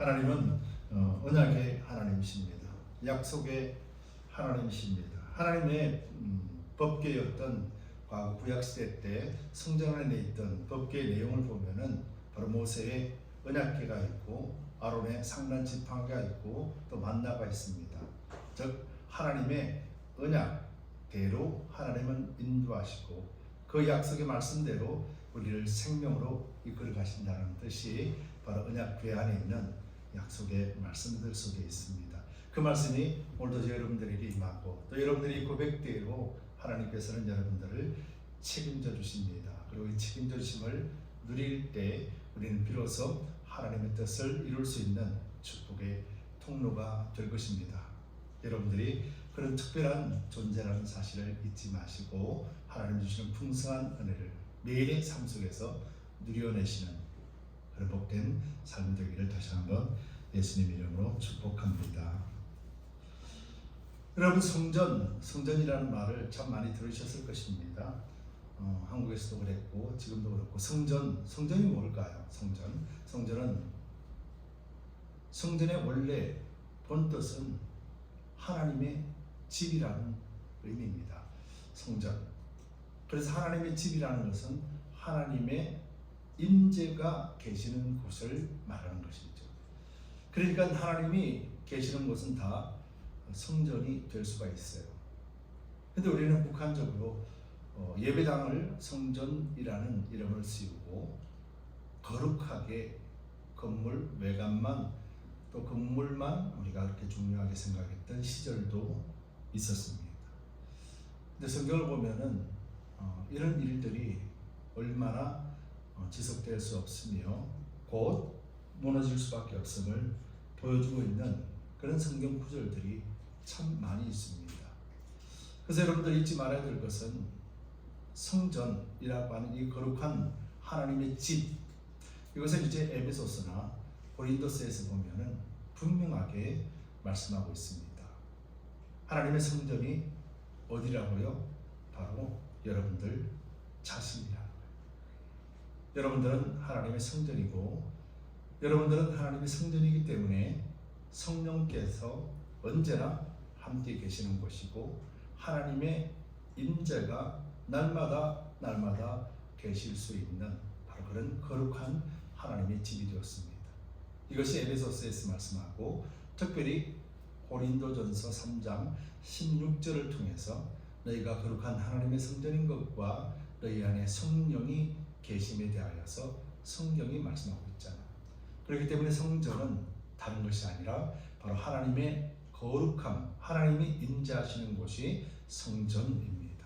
하나님은 언약의 하나님이십니다. 약속의 하나님이십니다. 하나님의 법궤였던 과거 구약시대 때 성전 안에 있던 법궤의 내용을 보면은 바로 모세의 언약궤가 있고 아론의 상란 지팡이가 있고 또 만나가 있습니다. 즉 하나님의 언약대로 하나님은 인도하시고 그 약속의 말씀대로 우리를 생명으로 이끌어 가신다는 뜻이 바로 언약궤 안에 있는 약속의 말씀들 속에 있습니다. 그 말씀이 오늘도 여러분들에게 임하고 또 여러분들이 고백대로 하나님께서는 여러분들을 책임져 주십니다. 그리고 이 책임져 주심을 누릴 때 우리는 비로소 하나님의 뜻을 이룰 수 있는 축복의 통로가 될 것입니다. 여러분들이 그런 특별한 존재라는 사실을 잊지 마시고 하나님 주시는 풍성한 은혜를 매일의 삶 속에서 누려내시는 그런 복된 삶이 되기를 다시 한번 예수님 이름으로 축복합니다. 여러분 성전이라는 말을 참 많이 들으셨을 것입니다. 한국에서도 그랬고 지금도 그렇고 성전이 뭘까요? 성전의 원래 본 뜻은 하나님의 집이라는 의미입니다. 성전. 그래서 하나님의 집이라는 것은 하나님의 임재가 계시는 곳을 말하는 것이죠. 그러니까 하나님이 계시는 곳은 다 성전이 될 수가 있어요. 근데 우리는 북한적으로 예배당을 성전이라는 이름을 씌우고 거룩하게 건물 외관만 또 건물만 우리가 그렇게 중요하게 생각했던 시절도 있었습니다. 근데 성경을 보면은 이런 일들이 얼마나 지속될 수 없으며 곧 무너질 수밖에 없음을 보여주고 있는 그런 성경 구절들이 참 많이 있습니다. 그래서 여러분들 잊지 말아야 될 것은 성전이라고 하는 이 거룩한 하나님의 집, 이것을 이제 에베소서나 고린도서에서 보면은 분명하게 말씀하고 있습니다. 하나님의 성전이 어디라고요? 바로 여러분들 자신이라는 거예요. 여러분들은 하나님의 성전이고 여러분들은 하나님의 성전이기 때문에 성령께서 언제나 함께 계시는 곳이고 하나님의 임재가 날마다 계실 수 있는 바로 그런 거룩한 하나님의 집이 되었습니다. 이것이 에베소서에서 말씀하고 특별히 고린도전서 3장 16절을 통해서 너희가 거룩한 하나님의 성전인 것과 너희 안에 성령이 계심에 대하여서 성경이 말씀하고 있잖아요. 그렇기 때문에 성전은 다른 것이 아니라 바로 하나님의 거룩함, 하나님이 임재하시는 곳이 성전입니다.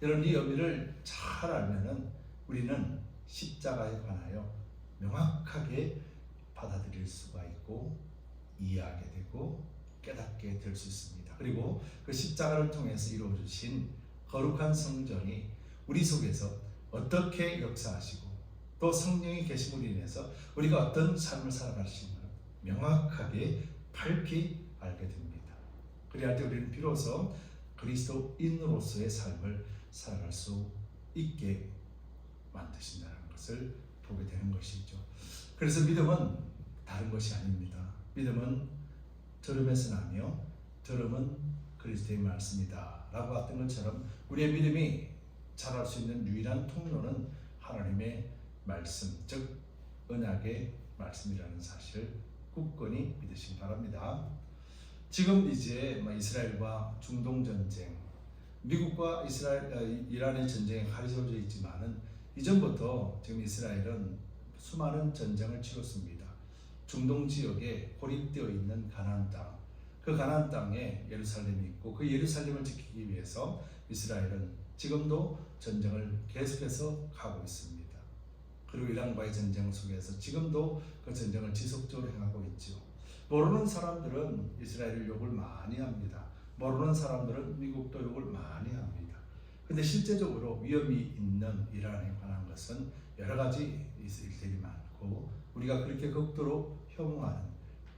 여러분 이 의미를 잘 알면은 우리는 십자가에 관하여 명확하게 받아들일 수가 있고 이해하게 되고 깨닫게 될 수 있습니다. 그리고 그 십자가를 통해서 이루어주신 거룩한 성전이 우리 속에서 어떻게 역사하시고 또 성령의 계심으로 인해서 우리가 어떤 삶을 살아가시는가 명확하게 밝히 알게 됩니다. 그래야 때 우리는 비로소 그리스도인으로서의 삶을 살아갈 수 있게 만드신다는 것을 보게 되는 것이죠. 그래서 믿음은 다른 것이 아닙니다. 믿음은 들음에서 나며 들음은 그리스도의 말씀이다 라고 했던 것처럼 우리의 믿음이 자랄 수 있는 유일한 통로는 하나님의 말씀, 즉 언약의 말씀이라는 사실을 굳건히 믿으시기 바랍니다. 지금 이제 이스라엘과 중동 전쟁, 미국과 이란의 전쟁에 가려져 있지만은 이전부터 지금 이스라엘은 수많은 전쟁을 치렀습니다. 중동 지역에 고립되어 있는 가나안 땅, 그 가나안 땅에 예루살렘이 있고 그 예루살렘을 지키기 위해서 이스라엘은 지금도 전쟁을 계속해서 가고 있습니다. 그리고 이란과의 전쟁 속에서 지금도 그 전쟁을 지속적으로 행하고 있죠. 모르는 사람들은 이스라엘을 욕을 많이 합니다. 모르는 사람들은 미국도 욕을 많이 합니다. 근데 실제적으로 위험이 있는 이란에 관한 것은 여러 가지 일들이 많고 우리가 그렇게 극도로 혐오하는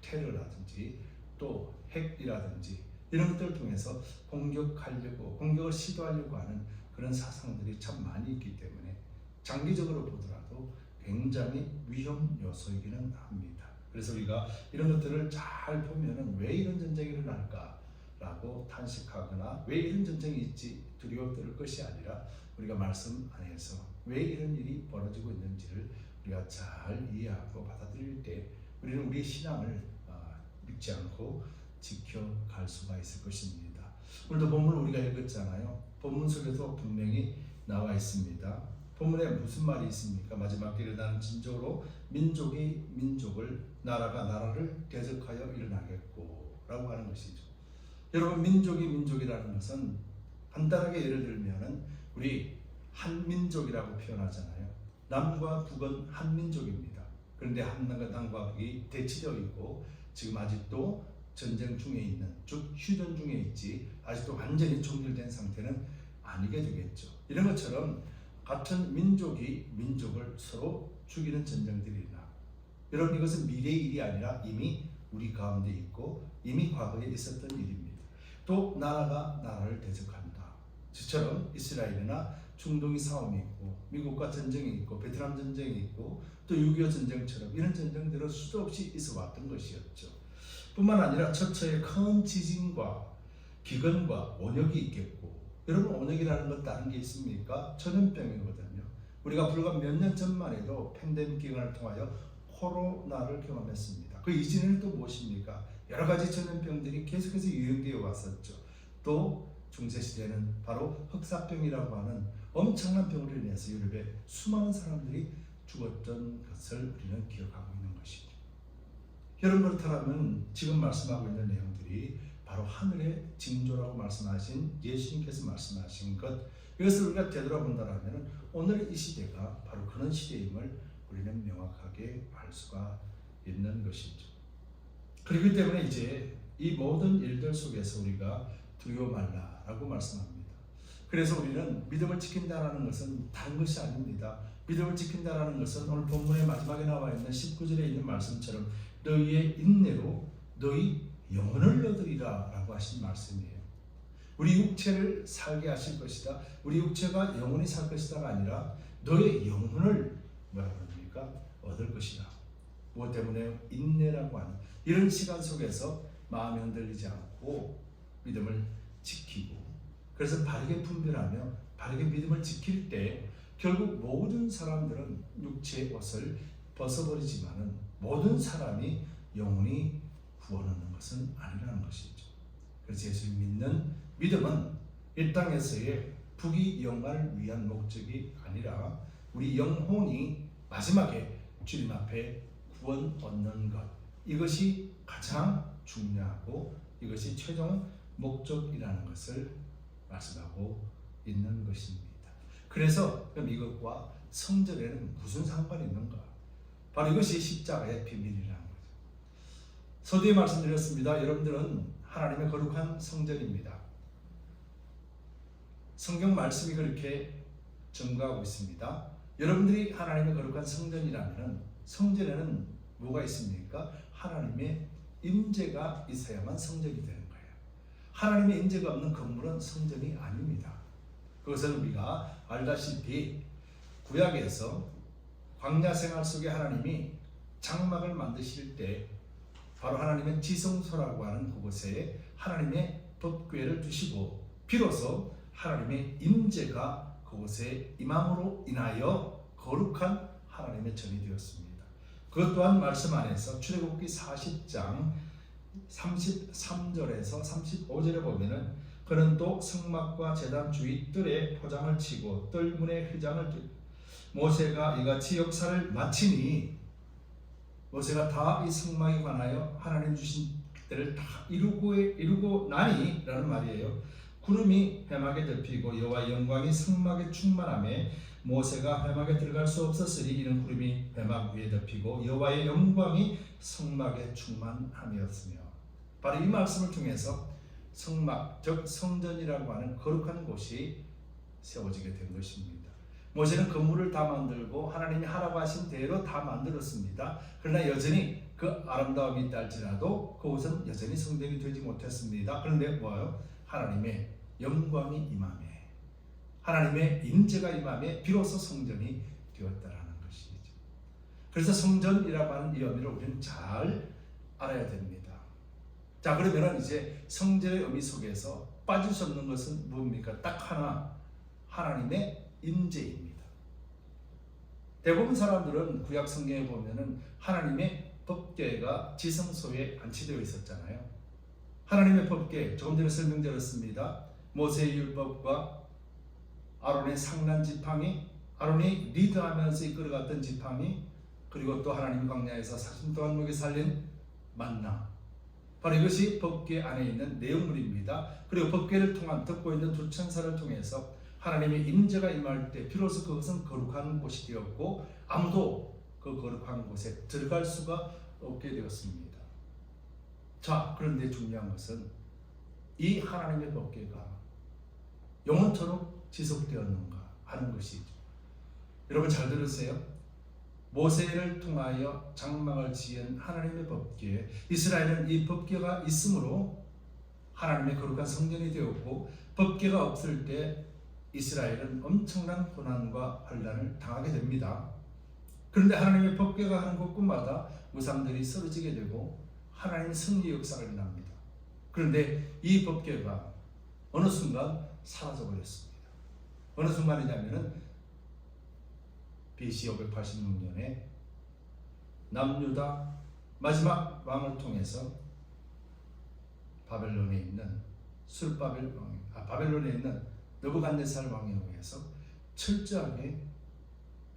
테러라든지 또 핵이라든지 이런 것들을 통해서 공격을 시도하려고 하는 그런 사상들이 참 많이 있기 때문에 장기적으로 보더라도 굉장히 위험 요소이기는 합니다. 그래서 우리가 이런 것들을 잘 보면은 왜 이런 전쟁이 일어날까라고 탄식하거나 왜 이런 전쟁이 있지 두려워 떨 것이 아니라 우리가 말씀 안에서 왜 이런 일이 벌어지고 있는지를 우리가 잘 이해하고 받아들일 때 우리는 우리의 신앙을 믿지 않고 지켜갈 수가 있을 것입니다. 오늘도 본문을 우리가 읽었잖아요. 본문 속에도 분명히 나와 있습니다. 본문에 무슨 말이 있습니까? 마지막 때 일어나는 징조로 민족이 민족을, 나라가 나라를 대적하여 일어나겠고 라고 하는 것이죠. 여러분, 민족이 민족이라는 것은 간단하게 예를 들면은 우리 한민족이라고 표현하잖아요. 남과 북은 한민족입니다. 그런데 남과 북이 대치되어 있고 지금 아직도 전쟁 중에 있는, 즉 휴전 중에 있지 아직도 완전히 종결된 상태는 아니게 되겠죠. 이런 것처럼 같은 민족이 민족을 서로 죽이는 전쟁들이나, 여러분, 이것은 미래의 일이 아니라 이미 우리 가운데 있고 이미 과거에 있었던 일입니다. 또 나라가 나라를 대적한다. 저처럼 이스라엘이나 중동이 싸움이 있고 미국과 전쟁이 있고 베트남 전쟁이 있고 또 6.25 전쟁처럼 이런 전쟁들은 수도 없이 있어 왔던 것이었죠. 뿐만 아니라 처처에 큰 지진과 기근과 원역이 있겠고, 여러분, 원역이라는 건 다른 게 있습니까? 전염병이거든요. 우리가 불과 몇 년 전만 해도 팬데믹 기간을 통하여 코로나를 경험했습니다. 그 이전에는 또 무엇입니까? 여러 가지 전염병들이 계속해서 유행되어 왔었죠. 또 중세시대에는 바로 흑사병이라고 하는 엄청난 병으로 인해서 유럽에 수많은 사람들이 죽었던 것을 우리는 기억하고 있는 것이죠. 여러분, 그렇다면 지금 말씀하고 있는 내용들이 바로 하늘의 징조라고 말씀하신 예수님께서 말씀하신 것, 이것을 우리가 되돌아본다면 오늘 이 시대가 바로 그런 시대임을 우리는 명확하게 알 수가 있는 것이죠. 그렇기 때문에 이제 이 모든 일들 속에서 우리가 두려워 말라라고 말씀합니다. 그래서 우리는 믿음을 지킨다는 것은 다른 것이 아닙니다. 믿음을 지킨다는 것은 오늘 본문의 마지막에 나와 있는 19절에 있는 말씀처럼 너희의 인내로 너희 영혼을 얻으리라 라고 하신 말씀이에요. 우리 육체를 살게 하실 것이다, 우리 육체가 영원히 살 것이다가 아니라 너의 영혼을 뭐라고 합니까? 얻을 것이다. 무엇 때문에? 인내라고 하는 이런 시간 속에서 마음이 흔들리지 않고 믿음을 지키고, 그래서 바르게 분별하며 바르게 믿음을 지킬 때 결국 모든 사람들은 육체의 옷을 벗어버리지만은 모든 사람이 영원히 구원 얻는 것은 아니라는 것이죠. 그래서 예수를 믿는 믿음은 이 땅에서의 부귀 영화를 위한 목적이 아니라 우리 영혼이 마지막에 주님 앞에 구원 얻는 것, 이것이 가장 중요하고 이것이 최종 목적이라는 것을 말씀하고 있는 것입니다. 그래서 그럼 이것과 성전에는 무슨 상관이 있는가? 바로 이것이 십자가의 비밀이라는 거죠. 서두에 말씀드렸습니다. 여러분들은 하나님의 거룩한 성전입니다. 성경 말씀이 그렇게 증거하고 있습니다. 여러분들이 하나님의 거룩한 성전이라면 성전에는 뭐가 있습니까? 하나님의 임재가 있어야만 성전이 되는 거예요. 하나님의 임재가 없는 건물은 성전이 아닙니다. 그것은 우리가 알다시피 구약에서 광야 생활 속에 하나님이 장막을 만드실 때 바로 하나님의 지성소라고 하는 그곳에 하나님의 법궤를 두시고 비로소 하나님의 임재가 그곳에 임함으로 인하여 거룩한 하나님의 전이 되었습니다. 그것 또한 말씀 안에서 출애굽기 40장 33절에서 35절에 보면은 그는 또 성막과 제단 주위 뜰에 포장을 치고 뜰문에 휘장을 모세가 이같이 역사를 마치니 모세가 다 이 성막에 관하여 하나님 주신 때를 다 이루고 나니 라는 말이에요. 구름이 회막에 덮이고 여호와의 영광이 성막에 충만하매 모세가 회막에 들어갈 수 없었으니 이는 구름이 회막 위에 덮이고 여호와의 영광이 성막에 충만함이었으며, 바로 이 말씀을 통해서 성막, 즉 성전이라고 하는 거룩한 곳이 세워지게 된 것입니다. 모세는 건물을 다 만들고 하나님이 하라고 하신 대로 다 만들었습니다. 그러나 여전히 그 아름다움이 있다 할지라도 그곳은 여전히 성전이 되지 못했습니다. 그런데 뭐예요? 하나님의 영광이 임함에, 하나님의 임재가 임함에 비로소 성전이 되었다라는 것이죠. 그래서 성전이라고 하는 이 의미를 우리는 잘 알아야 됩니다. 자, 그러면 이제 성전의 의미 속에서 빠질 수 없는 것은 뭡니까? 딱 하나, 하나님의 임재입니다. 대부분 사람들은 구약 성경에 보면은 하나님의 법궤가 지성소에 안치되어 있었잖아요. 하나님의 법궤, 조금 전에 설명드렸습니다. 모세의 율법과 아론의 상난 지팡이, 아론이 리드하면서 이끌어갔던 지팡이, 그리고 또 하나님 광야에서 40년 동안 먹여 살린 만나, 바로 이것이 법궤 안에 있는 내용물입니다. 그리고 법궤를 통한 듣고 있는 두 천사를 통해서 하나님의 임재가 임할 때 비로소 그것은 거룩한 곳이 되었고 아무도 그 거룩한 곳에 들어갈 수가 없게 되었습니다. 자, 그런데 중요한 것은 이 하나님의 법궤가 영원토록 지속되었는가 하는 것이죠. 여러분 잘 들으세요. 모세를 통하여 장막을 지은 하나님의 법궤, 이스라엘은 이 법궤가 있으므로 하나님의 거룩한 성전이 되었고, 법궤가 없을 때 이스라엘은 엄청난 고난과 환난을 당하게 됩니다. 그런데 하나님의 법궤가 하는 곳곳마다 우상들이 쓰러지게 되고 하나님의 승리 역사가 일어납니다. 그런데 이 법궤가 어느 순간 사라져 버렸습니다. 어느 순간이냐면은 BC 586년에 남유다 마지막 왕을 통해서 바벨론에 있는 바벨론에 있는 느부갓네살 왕에 의해서 철저하게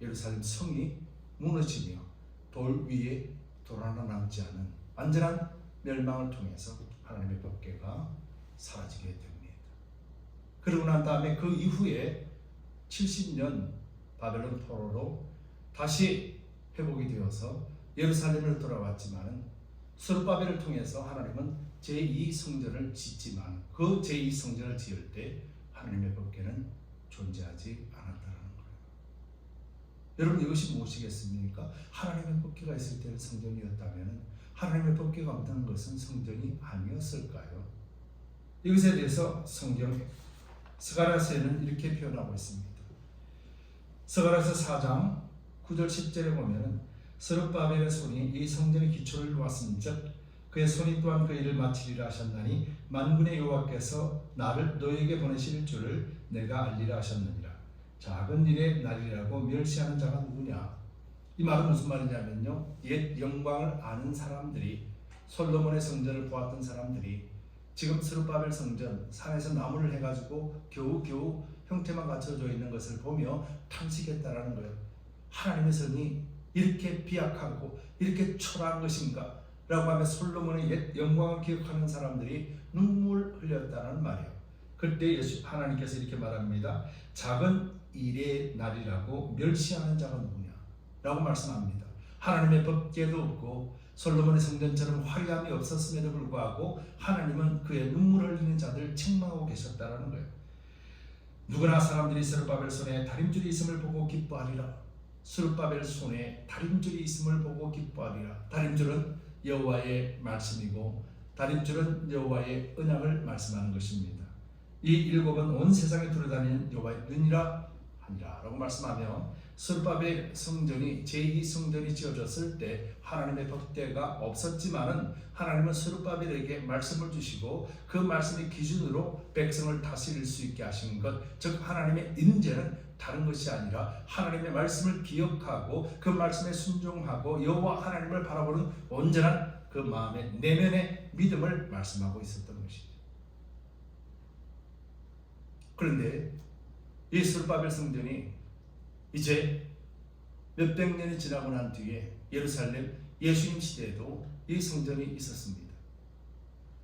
예루살렘 성이 무너지며 돌 위에 돌 하나 남지 않은 완전한 멸망을 통해서 하나님의 법궤가 사라지게 됩니다. 그러고 난 다음에 그 이후에 70년 바벨론 포로로 다시 회복이 되어서 예루살렘을 돌아왔지만 스룹바벨을 통해서 하나님은 제2성전을 짓지만 그 제2성전을 지을 때 하나님의 법궤는 존재하지 않았다는 거예요. 여러분 이것이 무엇이겠습니까? 하나님의 법궤가 있을 때는 성전이었다면 하나님의 법궤가 없다는 것은 성전이 아니었을까요? 이것에 대해서 성경 스가랴서에는 이렇게 표현하고 있습니다. 스가랴서 4장 9절 10절에 보면은 스룹바벨의 손이 이 성전의 기초를 놓았은즉 그의 손이 또한 그 일을 마치리라 하셨나니 만군의 여호와께서 나를 너에게 보내실 줄을 내가 알리라 하셨느니라. 작은 일의 날이라고 멸시하는 자가 누구냐? 이 말은 무슨 말이냐면요, 옛 영광을 아는 사람들이, 솔로몬의 성전을 보았던 사람들이 지금 스룹바벨 성전 산에서 나무를 해가지고 겨우겨우 형태만 갖춰져 있는 것을 보며 탐식했다라는 거예요. 하나님의 성이 이렇게 비약하고 이렇게 초라한 것인가? 라고 하며 솔로몬의 옛 영광을 기억하는 사람들이 눈물 흘렸다는 말이에요. 그때 하나님께서 이렇게 말합니다. 작은 일의 날이라고 멸시하는 자가 누구냐? 라고 말씀합니다. 하나님의 법궤도 없고 솔로몬의 성전처럼 화려함이 없었음에도 불구하고 하나님은 그의 눈물 흘리는 자들을 책망하고 계셨다는 거예요. 누구나 사람들이 스룹바벨 손에 다림줄이 있음을 보고 기뻐하리라. 스룹바벨 손에 다림줄이 있음을 보고 기뻐하리라. 다림줄은 여호와의 말씀이고 다림줄은 여호와의 언약을 말씀하는 것입니다. 이 일곱은 온 세상에 돌아다니는 여호와의 눈이라 하니라 라고 말씀하며 스룹바벨 성전이 제2성전이 지어졌을 때 하나님의 법궤가 없었지만은 하나님은 스룹바벨에게 말씀을 주시고 그 말씀의 기준으로 백성을 다스릴 수 있게 하신 것, 즉 하나님의 임재는 다른 것이 아니라 하나님의 말씀을 기억하고 그 말씀에 순종하고 여호와 하나님을 바라보는 온전한 그 마음의 내면의 믿음을 말씀하고 있었던 것이죠. 그런데 이 스룹바벨 성전이 이제 몇백 년이 지나고 난 뒤에 예루살렘 예수님 시대에도 이 성전이 있었습니다.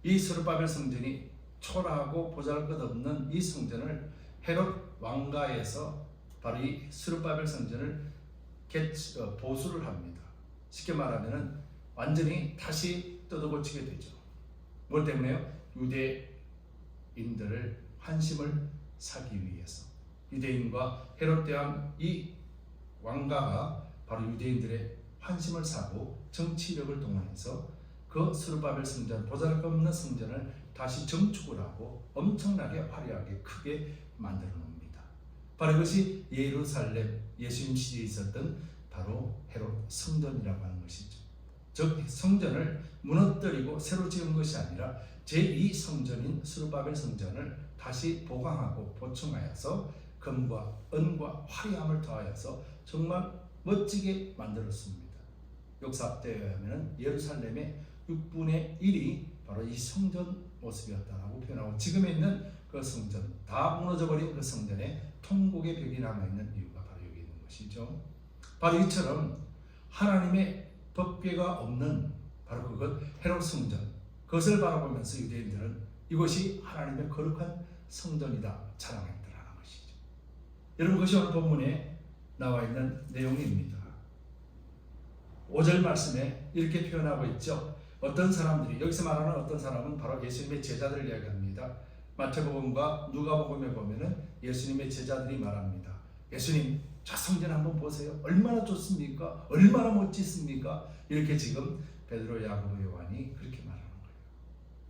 이 스룹바벨 성전이 초라하고 보잘것없는 이 성전을 헤롯 왕가에서 바로 이 스룹바벨 성전을 보수를 합니다. 쉽게 말하면 완전히 다시 뜯어고치게 되죠. 뭘 때문에요? 유대인들을 환심을 사기 위해서. 유대인과 헤롯 대왕 이 왕가가 바로 유대인들의 환심을 사고 정치력을 동원해서 그 스룹바벨 성전, 보잘것없는 성전을 다시 정축을 하고 엄청나게 화려하게 크게 만들어 놓습니다. 바로 이것이 예루살렘 예수님 시대에 있었던 바로 헤롯 성전이라고 하는 것이죠. 즉 성전을 무너뜨리고 새로 지은 것이 아니라 제2성전인 스룹바벨 성전을 다시 보강하고 보충하여서 금과 은과 화려함을 더하여서 정말 멋지게 만들었습니다. 역사학대에 의하면 예루살렘의 6분의 1이 바로 이 성전 모습이었다라고 표현하고, 지금에 있는 그 성전, 다 무너져버린 그 성전에 통곡의 벽이 남아있는 이유가 바로 여기 있는 것이죠. 바로 이처럼 하나님의 법궤가 없는 바로 그것 헤롯 성전, 그것을 바라보면서 유대인들은 이것이 하나님의 거룩한 성전이다 자랑했더라는 것이죠. 여러분, 그것이 오늘 본문에 나와 있는 내용입니다. 5절 말씀에 이렇게 표현하고 있죠. 어떤 사람들이, 여기서 말하는 어떤 사람은 바로 예수님의 제자들을 이야기합니다. 마태복음과 누가복음에 보면은 예수님의 제자들이 말합니다. 예수님, 저 성전 한번 보세요. 얼마나 좋습니까? 얼마나 멋지습니까? 이렇게 지금 베드로, 야고보, 요한이 그렇게 말하는 거예요.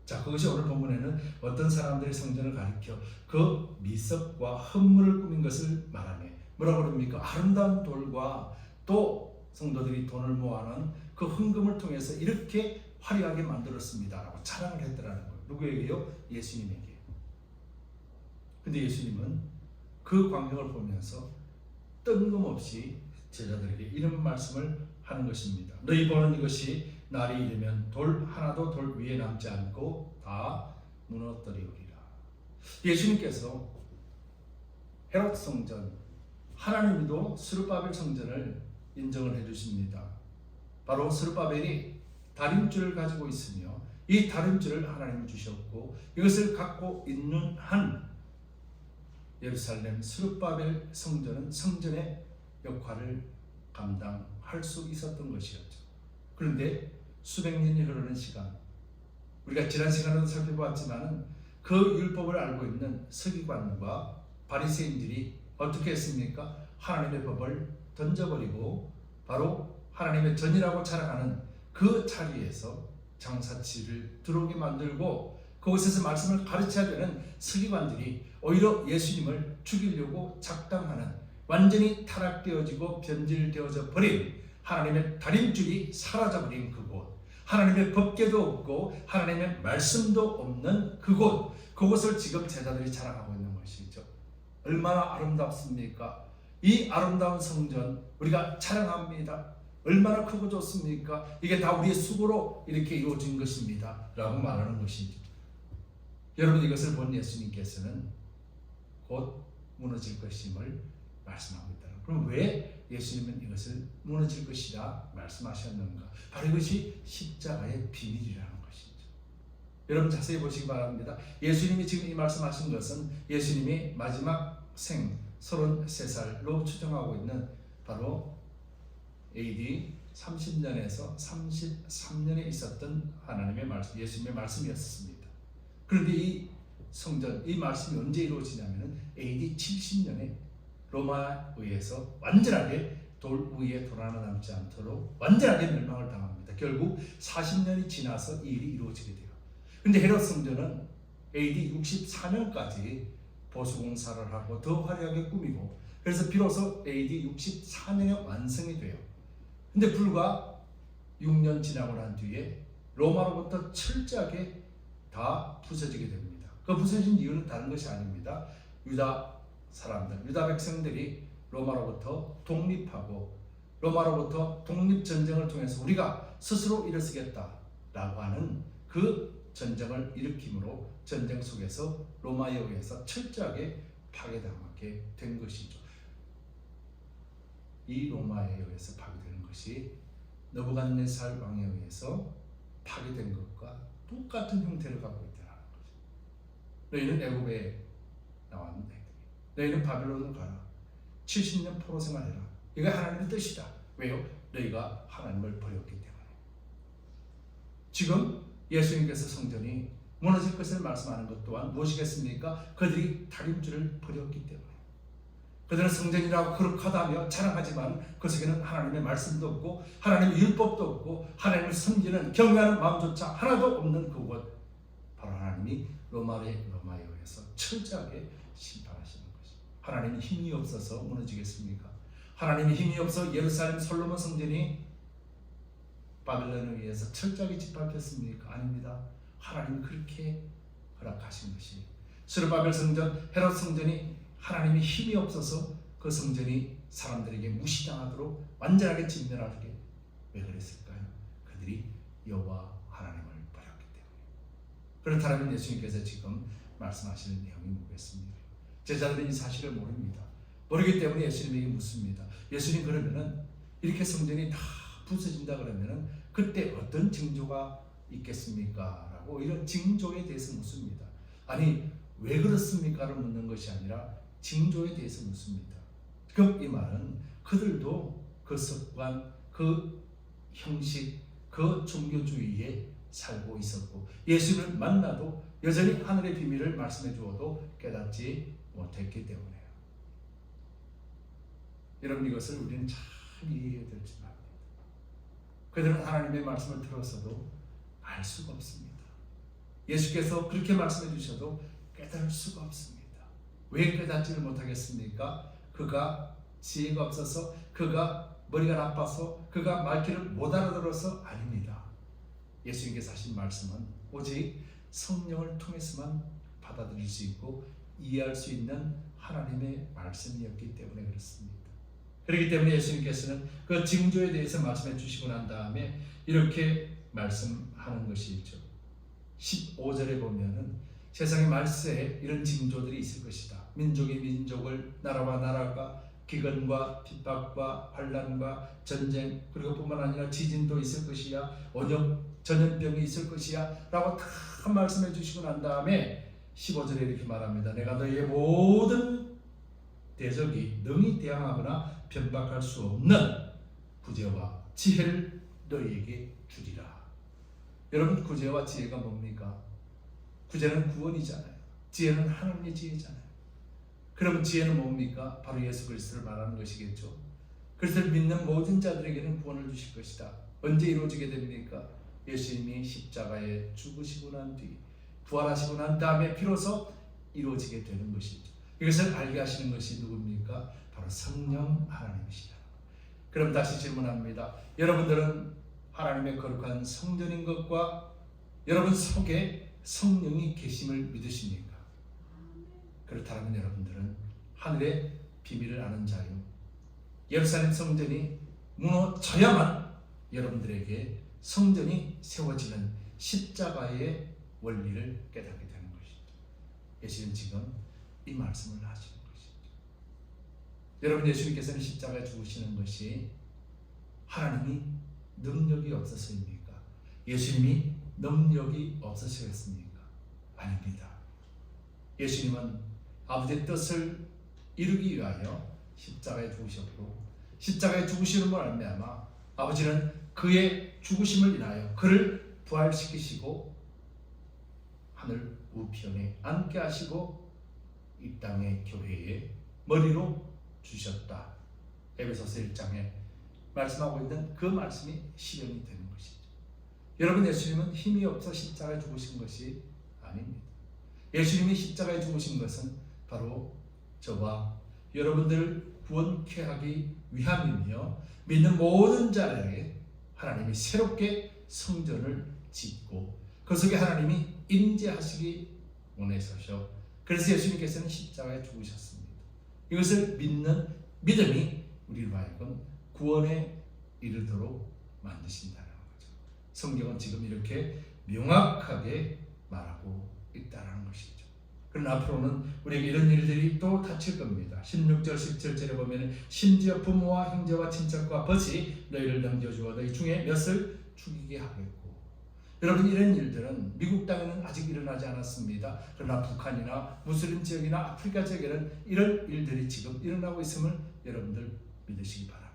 자, 그것이 오늘 본문에는 어떤 사람들이 성전을 가리켜 그 미석과 헌물을 꾸민 것을 말하네. 뭐라고 그럽니까? 아름다운 돌과 또 성도들이 돈을 모아놓은 그 헌금을 통해서 이렇게 화려하게 만들었습니다라고 자랑을 했더라는 거예요. 누구에게요? 예수님에게. 근데 예수님은 그 광경을 보면서 뜬금없이 제자들에게 이런 말씀을 하는 것입니다. 너희 보는 이것이 날이 이르면 돌 하나도 돌 위에 남지 않고 다 무너뜨리리라. 예수님께서 헤롯 성전, 하나님도 스룹바벨 성전을 인정을 해주십니다. 바로 스룹바벨이 다림줄을 가지고 있으며 이 다림줄을 하나님이 주셨고 이것을 갖고 있는 한 예루살렘 스룹바벨 성전은 성전의 역할을 감당할 수 있었던 것이었죠. 그런데 수백 년이 흐르는 시간, 우리가 지난 시간에도 살펴보았지만 그 율법을 알고 있는 서기관과 바리새인들이 어떻게 했습니까? 하나님의 법을 던져버리고 바로 하나님의 전이라고 자랑하는 그 자리에서 장사치를 들어오게 만들고 그곳에서 말씀을 가르쳐야 되는 서기관들이 오히려 예수님을 죽이려고 작당하는, 완전히 타락되어지고 변질되어져 버린 하나님의 다림줄이 사라져버린 그곳, 하나님의 법궤도 없고 하나님의 말씀도 없는 그곳, 그곳을 지금 제자들이 자랑하고 있는 것이죠. 얼마나 아름답습니까? 이 아름다운 성전 우리가 자랑합니다. 얼마나 크고 좋습니까? 이게 다 우리의 수고로 이렇게 이루어진 것입니다 라고 말하는 것이죠. 여러분, 이것을 본 예수님께서는 곧 무너질 것임을 말씀하고 있다. 그럼 왜 예수님은 이것을 무너질 것이라 말씀하셨는가? 바로 이것이 십자가의 비밀이라는 것이죠. 여러분, 자세히 보시기 바랍니다. 예수님이 지금 이 말씀하신 것은 예수님이 마지막 생 33살로 추정하고 있는 바로 AD 30년에서 33년에 있었던 하나님의 말씀, 예수님의 말씀이었습니다. 그런데 이 성전, 이 말씀이 언제 이루어지냐면 AD 70년에 로마에 의해서 완전하게 돌 위에 돌 하나 남지 않도록 완전하게 멸망을 당합니다. 결국 40년이 지나서 이 일이 이루어지게 돼요. 그런데 헤롯 성전은 AD 64년까지 보수공사를 하고 더 화려하게 꾸미고, 그래서 비로소 AD 64년에 완성이 돼요. 근데 불과 6년 지나고 난 뒤에 로마로부터 철저하게 다 부서지게 됩니다. 그 부서진 이유는 다른 것이 아닙니다. 유다 사람들, 유다 백성들이 로마로부터 독립하고 로마로부터 독립전쟁을 통해서 우리가 스스로 일어서겠다라고 하는 그 전쟁을 일으킴으로 전쟁 속에서 로마에 의해서 철저하게 파괴당하게 된 것이죠. 이 로마에 의해서 파괴되는 것이 느부갓네살 왕에 의해서 파괴된 것과 똑같은 형태를 갖고 있다는 거죠. 너희는 애굽에 나왔는데 너희는 바벨론으로 가라. 70년 포로 생활해라. 이거 하나님의 뜻이다. 왜요? 너희가 하나님을 버렸기 때문에. 지금 예수님께서 성전이 무너질 것을 말씀하는 것 또한 무엇이겠습니까? 그들이 다림줄을 버렸기 때문에. 그들은 성전이라고 거룩하다며 자랑하지만 그 속에는 하나님의 말씀도 없고 하나님의 율법도 없고 하나님을 섬기는 경외하는 마음조차 하나도 없는 그곳, 바로 하나님이 로마에 의해서 철저하게 심판하시는 것이. 하나님이 힘이 없어서 무너지겠습니까? 하나님의 힘이 없어 예루살렘 솔로몬 성전이 바벨론에 의해서 철저하게 짓밟혔습니까? 아닙니다. 하나님이 그렇게 허락하신 것이 스룹바벨 성전, 헤롯 성전이 하나님의 힘이 없어서 그 성전이 사람들에게 무시당하도록 완전하게 진멸하게 왜 그랬을까요? 그들이 여호와 하나님을 버렸기 때문에. 그렇다면 예수님께서 지금 말씀하시는 내용이 뭐겠습니까? 제자들은 이 사실을 모릅니다. 모르기 때문에 예수님에게 묻습니다. 예수님, 그러면은 이렇게 성전이 다 부서진다 그러면은 그때 어떤 징조가 있겠습니까? 라고 이런 징조에 대해서 묻습니다. 아니, 왜 그렇습니까를 묻는 것이 아니라 징조에 대해서 묻습니다. 그럼 이 말은 그들도 그 습관, 그 형식, 그 종교주의에 살고 있었고 예수를 만나도 여전히 하늘의 비밀을 말씀해 주어도 깨닫지 못했기 때문에요. 여러분, 이것을 우리는 잘 이해해야 될 줄 압니다. 그들은 하나님의 말씀을 들었어도 알 수가 없습니다. 예수께서 그렇게 말씀해 주셔도 깨달을 수가 없습니다. 왜 깨닫지를 못하겠습니까? 그가 지혜가 없어서, 그가 머리가 나빠서, 그가 말귀를 못 알아들어서 아닙니다. 예수님께서 하신 말씀은 오직 성령을 통해서만 받아들일 수 있고 이해할 수 있는 하나님의 말씀이었기 때문에 그렇습니다. 그렇기 때문에 예수님께서는 그 징조에 대해서 말씀해 주시고 난 다음에 이렇게 말씀하는 것이죠. 15절에 보면은 세상의 말세에 이런 징조들이 있을 것이다. 민족이 민족을, 나라와 나라가 기근과 핍박과 환난과 전쟁, 그리고 뿐만 아니라 지진도 있을 것이야, 전염병이 있을 것이야 라고 다 말씀해 주시고 난 다음에 15절에 이렇게 말합니다. 내가 너희의 모든 대적이 능히 대항하거나 변박할 수 없는 구제와 지혜를 너희에게 주리라. 여러분, 구제와 지혜가 뭡니까? 구제는 구원이잖아요. 지혜는 하나님의 지혜잖아요. 그러면 지혜는 뭡니까? 바로 예수 그리스도를 말하는 것이겠죠. 그리스도를 믿는 모든 자들에게는 구원을 주실 것이다. 언제 이루어지게 됩니까? 예수님이 십자가에 죽으시고 난 뒤, 부활하시고 난 다음에 비로소 이루어지게 되는 것이죠. 이것을 알게 하시는 것이 누굽니까? 바로 성령 하나님이시다. 그럼 다시 질문합니다. 여러분들은 하나님의 거룩한 성전인 것과 여러분 속에 성령이 계심을 믿으십니까? 그렇다면 여러분들은 하늘의 비밀을 아는 자요, 예루살렘 성전이 무너져야만 여러분들에게 성전이 세워지는 십자가의 원리를 깨닫게 되는 것이죠. 예수님 지금 이 말씀을 하시는 것이죠. 여러분, 예수님께서는 십자가에 죽으시는 것이 하나님이 능력이 없어서입니까? 예수님이 능력이 없어서였습니까? 아닙니다. 예수님은 아버지의 뜻을 이루기 위하여 십자가에 죽으셨고, 십자가에 죽으시는 걸 말미암아 아버지는 그의 죽으심을 인하여 그를 부활시키시고 하늘 우편에 앉게 하시고 이 땅의 교회의 머리로 주셨다. 에베소서 1장에 말씀하고 있는 그 말씀이 실현이 되는 것이죠. 여러분, 예수님은 힘이 없어 십자가에 죽으신 것이 아닙니다. 예수님이 십자가에 죽으신 것은 바로 저와 여러분들을 구원케 하기 위함이며 믿는 모든 자에게 하나님이 새롭게 성전을 짓고 그 속에 하나님이 임재하시기 원하셔서, 그래서 예수님께서는 십자가에 죽으셨습니다. 이것을 믿는 믿음이 우리를 하여금 구원에 이르도록 만드신다는 거죠. 성경은 지금 이렇게 명확하게 말하고 있다는 것이죠. 그러나 앞으로는 우리에게 이런 일들이 또 닥칠 겁니다. 16절, 17절에 보면 심지어 부모와 형제와 친척과 벗이 너희를 넘겨주어 너희 중에 몇을 죽이게 하겠고. 여러분, 이런 일들은 미국 땅에는 아직 일어나지 않았습니다. 그러나 북한이나 무슬림 지역이나 아프리카 지역에는 이런 일들이 지금 일어나고 있음을 여러분들 믿으시기 바랍니다.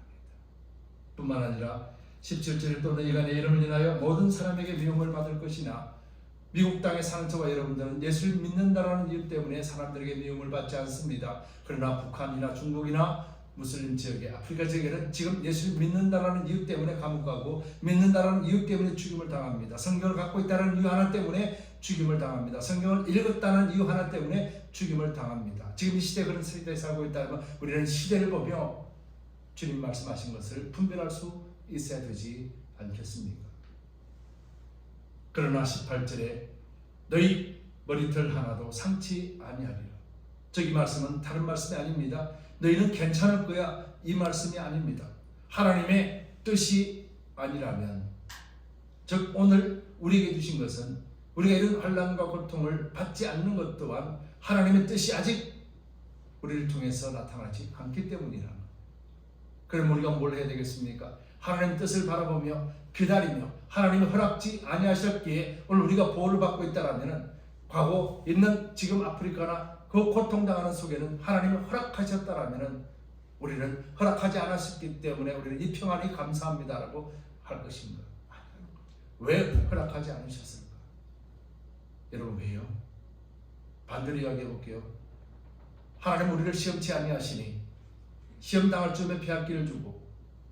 뿐만 아니라 17절에 또 너희가 내 이름을 인하여 모든 사람에게 미움을 받을 것이나, 미국 땅에 사는 저와 여러분들은 예수를 믿는다라는 이유 때문에 사람들에게 미움을 받지 않습니다. 그러나 북한이나 중국이나 무슬림 지역에, 아프리카 지역에는 지금 예수를 믿는다라는 이유 때문에 감옥 가고, 믿는다라는 이유 때문에 죽임을 당합니다. 성경을 갖고 있다는 이유 하나 때문에 죽임을 당합니다. 성경을 읽었다는 이유 하나 때문에 죽임을 당합니다. 지금 이 시대, 그런 시대에 살고 있다면 우리는 시대를 보며 주님 말씀하신 것을 분별할 수 있어야 되지 않겠습니까? 그러나 18절에 너희 머리털 하나도 상치 아니하리라. 저기 말씀은 다른 말씀이 아닙니다. 너희는 괜찮을 거야, 이 말씀이 아닙니다. 하나님의 뜻이 아니라면, 즉 오늘 우리에게 주신 것은 우리가 이런 환난과 고통을 받지 않는 것 또한 하나님의 뜻이 아직 우리를 통해서 나타나지 않기 때문이라. 그럼 우리가 뭘 해야 되겠습니까? 하나님의 뜻을 바라보며 기다리며 하나님이 허락지 아니하셨기에 오늘 우리가 보호를 받고 있다라면, 과거 있는 지금 아프리카나 그 고통당하는 속에는 하나님이 허락하셨다라면 우리는 허락하지 않았기 때문에 우리는 이 평안이 감사합니다라고 할 것인가? 왜 허락하지 않으셨을까? 여러분, 왜요? 반대로 이야기해 볼게요. 하나님 우리를 시험치 아니하시니 시험 당할 쯤에 피할 길을 주고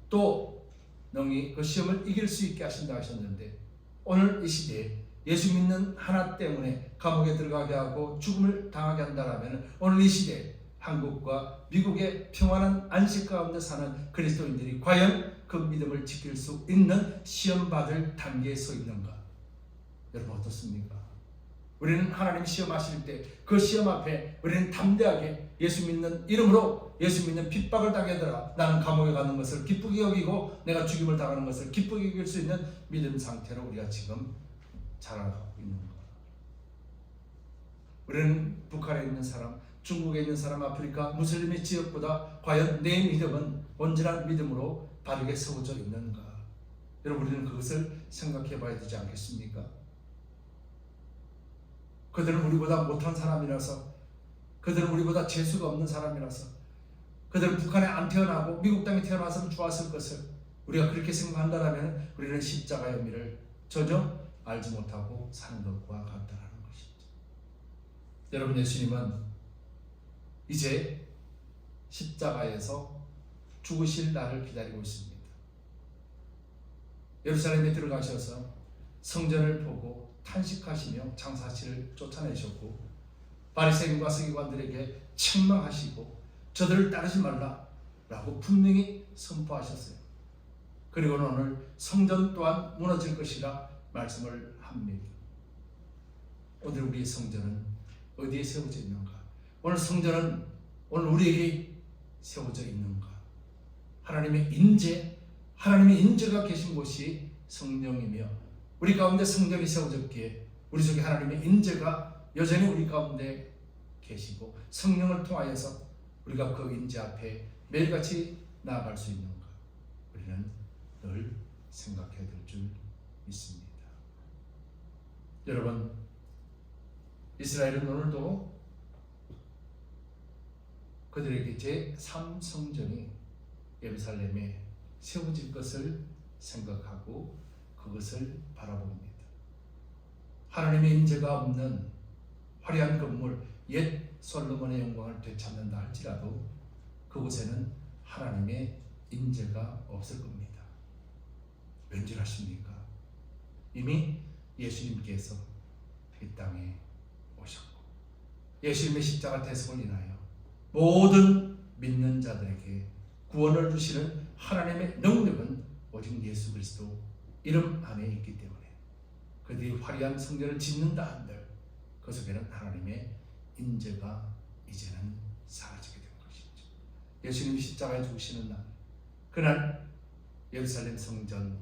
또 능히 그 시험을 이길 수 있게 하신다 하셨는데, 오늘 이 시대에 예수 믿는 하나 때문에 감옥에 들어가게 하고 죽음을 당하게 한다라면 오늘 이 시대에 한국과 미국의 평안한 안식 가운데 사는 그리스도인들이 과연 그 믿음을 지킬 수 있는 시험받을 단계에 서 있는가? 여러분 어떻습니까? 우리는 하나님 시험하실 때 그 시험 앞에 우리는 담대하게 예수 믿는 이름으로 예수 믿는 핍박을 당하더라 나는 감옥에 가는 것을 기쁘게 여기고 내가 죽임을 당하는 것을 기쁘게 여길 수 있는 믿음 상태로 우리가 지금 자라가고 있는 것. 우리는 북한에 있는 사람, 중국에 있는 사람, 아프리카 무슬림의 지역보다 과연 내 믿음은 온전한 믿음으로 바르게 세워져 있는가? 여러분, 우리는 그것을 생각해 봐야 되지 않겠습니까? 그들은 우리보다 못한 사람이라서, 그들은 우리보다 재수가 없는 사람이라서, 그들은 북한에 안 태어나고 미국 땅에 태어났으면 좋았을 것을 우리가 그렇게 생각한다면 우리는 십자가의 의미를 전혀 알지 못하고 사는 것과 같다라는 것이죠. 여러분, 예수님은 이제 십자가에서 죽으실 날을 기다리고 있습니다. 예루살렘에 들어가셔서 성전을 보고 탄식하시며 장사치를 쫓아내셨고 바리새인과 서기관들에게 책망하시고 저들을 따르지 말라라고 분명히 선포하셨어요. 그리고는 오늘 성전 또한 무너질 것이라 말씀을 합니다. 오늘 우리의 성전은 어디에 세워져 있는가? 오늘 성전은 오늘 우리에게 세워져 있는가? 하나님의 인재, 하나님의 인재가 계신 곳이 성령이며 우리 가운데 성전이 세워졌기에 우리 속에 하나님의 인재가 여전히 우리 가운데 계시고 성령을 통하여서 우리가 그 인재 앞에 매일같이 나아갈 수 있는가? 우리는 늘 생각해야 될 줄 믿습니다. 여러분, 이스라엘은 오늘도 그들에게 제3성전이 예루살렘에 세워질 것을 생각하고 그것을 바라봅니다. 하나님의 인재가 없는 화려한 건물, 옛 솔로몬의 영광을 되찾는다 할지라도 그곳에는 하나님의 인재가 없을 겁니다. 왠지 아십니까? 이미 예수님께서 이 땅에 오셨고 예수님의 십자가 대속을 인하여 모든 믿는 자들에게 구원을 주시는 하나님의 능력은 오직 예수 그리스도 이름 안에 있기 때문에 그들이 화려한 성전을 짓는다 한들 그 속에는 하나님의 인재가 이제는 사라지게 된 것이죠. 예수님이 십자가에 죽으시는 날, 그날 예루살렘 성전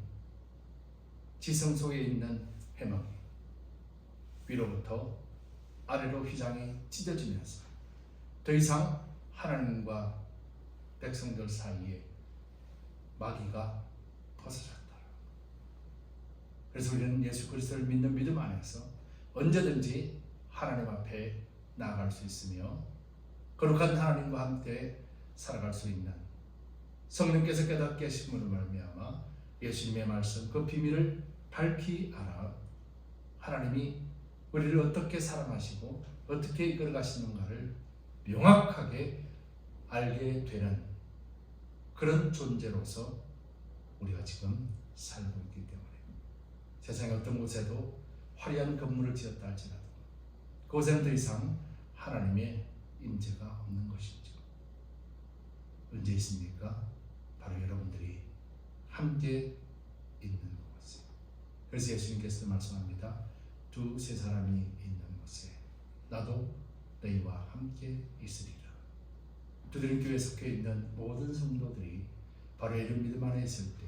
지성 속에 있는 해막이 위로부터 아래로 휘장이 찢어지면서 더 이상 하나님과 백성들 사이에 마귀가 벗어졌다. 그래서 우리는 예수 그리스도를 믿는 믿음 안에서 언제든지 하나님 앞에 나아갈 수 있으며 거룩한 하나님과 함께 살아갈 수 있는 성령께서 깨닫게 하심으로 말미암아 예수님의 말씀 그 비밀을 밝히 알아 하나님이 우리를 어떻게 사랑하시고 어떻게 이끌어 가시는가를 명확하게 알게 되는 그런 존재로서 우리가 지금 살고 있기 때문에 세상의 어떤 곳에도 화려한 건물을 지었다 할지라도 그곳에는 더 이상 하나님의 임재가 없는 것이죠. 언제 있습니까? 바로 여러분들이 함께 있는 곳에. 그래서 예수님께서 말씀합니다. 두세 사람이 있는 곳에 나도 너희와 함께 있으리라. 두드림 교회에 속해 있는 모든 성도들이 바로 이런 믿음 안에 있을 때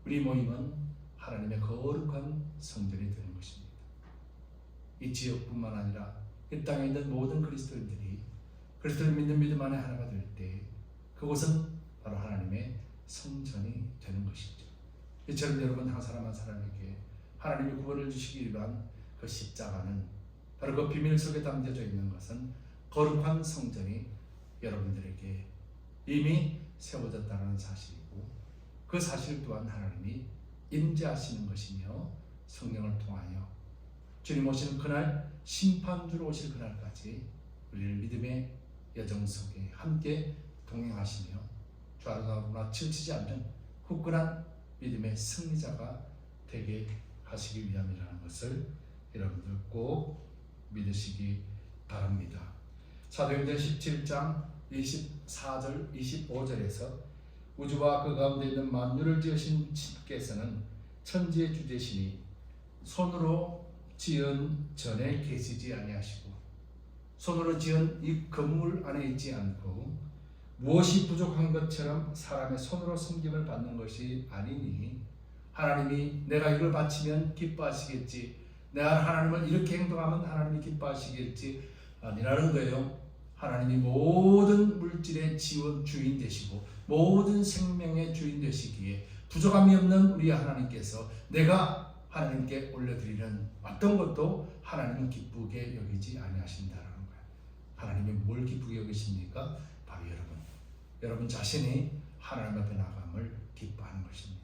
우리 모임은 하나님의 거룩한 성전이 되는 것입니다. 이 지역뿐만 아니라 이 땅에 있는 모든 그리스도인들이 그리스도를 믿는 믿음 안에 하나가 될 때 그곳은 바로 하나님의 성전이 되는 것이죠. 이처럼 여러분 한 사람 한 사람에게 하나님의 구원을 주시기 위한 그 십자가는 바로 그 비밀 속에 담겨져 있는 것은 거룩한 성전이 여러분들에게 이미 세워졌다는 사실이고 그 사실 또한 하나님이 임재하시는 것이며 성령을 통하여 주님 오시는 그날 심판주로 오실 그날까지 우리를 믿음의 여정 속에 함께 동행하시며 좌로나로나 치우치지 않는 굳건한 믿음의 승리자가 되게 하시기 위함이라는 것을 여러분들 꼭 믿으시기 바랍니다. 사도행전 17장 24절 25절에서 우주와 그 가운데 있는 만유를 지으신 주께서는 천지의 주제시니 손으로 지은 전에 계시지 아니하시고 손으로 지은 이 건물 안에 있지 않고 무엇이 부족한 것처럼 사람의 손으로 섬김을 받는 것이 아니니 하나님이 내가 이걸 바치면 기뻐하시겠지, 내가 하나님을 이렇게 행동하면 하나님이 기뻐하시겠지 아니라는 거예요. 하나님이 모든 물질의 지원 주인 되시고 모든 생명의 주인 되시기에 부족함이 없는 우리 하나님께서 내가 하나님께 올려드리는 어떤 것도 하나님은 기쁘게 여기지 아니하신다라는 거예요. 하나님이 뭘 기쁘게 여기십니까? 바로 여러분 자신이 하나님 앞에 나감을 기뻐하는 것입니다.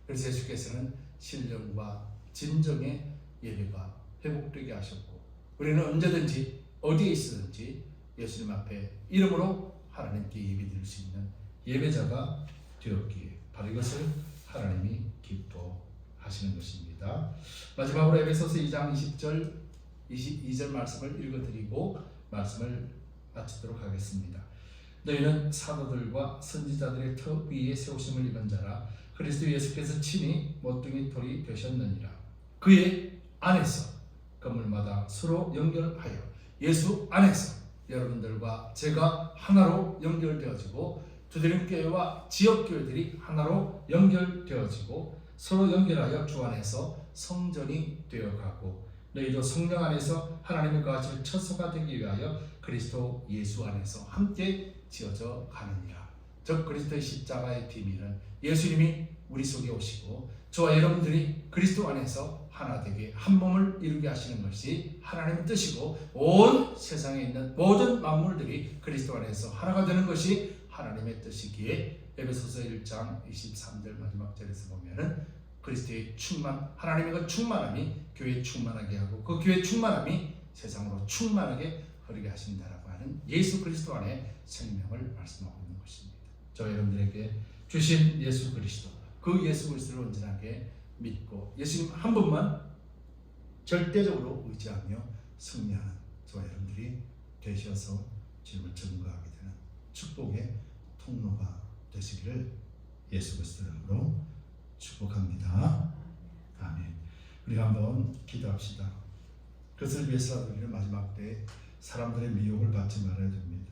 그래서 예수께서는 신령과 진정의 예배가 회복되게 하셨고 우리는 언제든지 어디에 있든지 예수님 앞에 이름으로 하나님께 예배드릴 수 있는 예배자가 되었기에 바로 이것을 하나님이 기뻐하시는 것입니다. 마지막으로 에베소서 2장 20절 22절 말씀을 읽어드리고 말씀을 마치도록 하겠습니다. 너희는 사도들과 선지자들의 터 위에 세우심을 입은 자라 그리스도 예수께서 친히 모퉁이 돌이 되셨느니라. 그의 안에서 건물마다 서로 연결하여 예수 안에서 여러분들과 제가 하나로 연결되어지고 두드림교회와 지역교회들이 하나로 연결되어지고 서로 연결하여 주 안에서 성전이 되어가고 너희도 성령 안에서 하나님의 거하실 처소가 되기 위하여 그리스도 예수 안에서 함께 지어져 가느니라. 즉 그리스도의 십자가의 비밀은 예수님이 우리 속에 오시고 저와 여러분들이 그리스도 안에서 하나 되게 한 몸을 이루게 하시는 것이 하나님의 뜻이고 온 세상에 있는 모든 만물들이 그리스도 안에서 하나가 되는 것이 하나님의 뜻이기에 에베소서 1장 23절 마지막 절에서 보면은 그리스도의 충만, 하나님의 그 충만함이 교회에 충만하게 하고 그 교회의 충만함이 세상으로 충만하게 흐르게 하신다라고 하는 예수 그리스도 안에 생명을 말씀하고 있는 것입니다. 저 여러분들에게 주신 예수 그리스도, 그 예수 그리스도를 온전하게 믿고 예수님 한 분만 절대적으로 의지하며 승리하는 저와 여러분들이 되셔서 주님을 증거하게 되는 축복의 통로가 되시기를 예수 그리스도의 이름으로 축복합니다. 아멘. 우리가 한번 기도합시다. 그것을 위해서라도 우리는 마지막 때 사람들의 미혹을 받지 말아야 됩니다.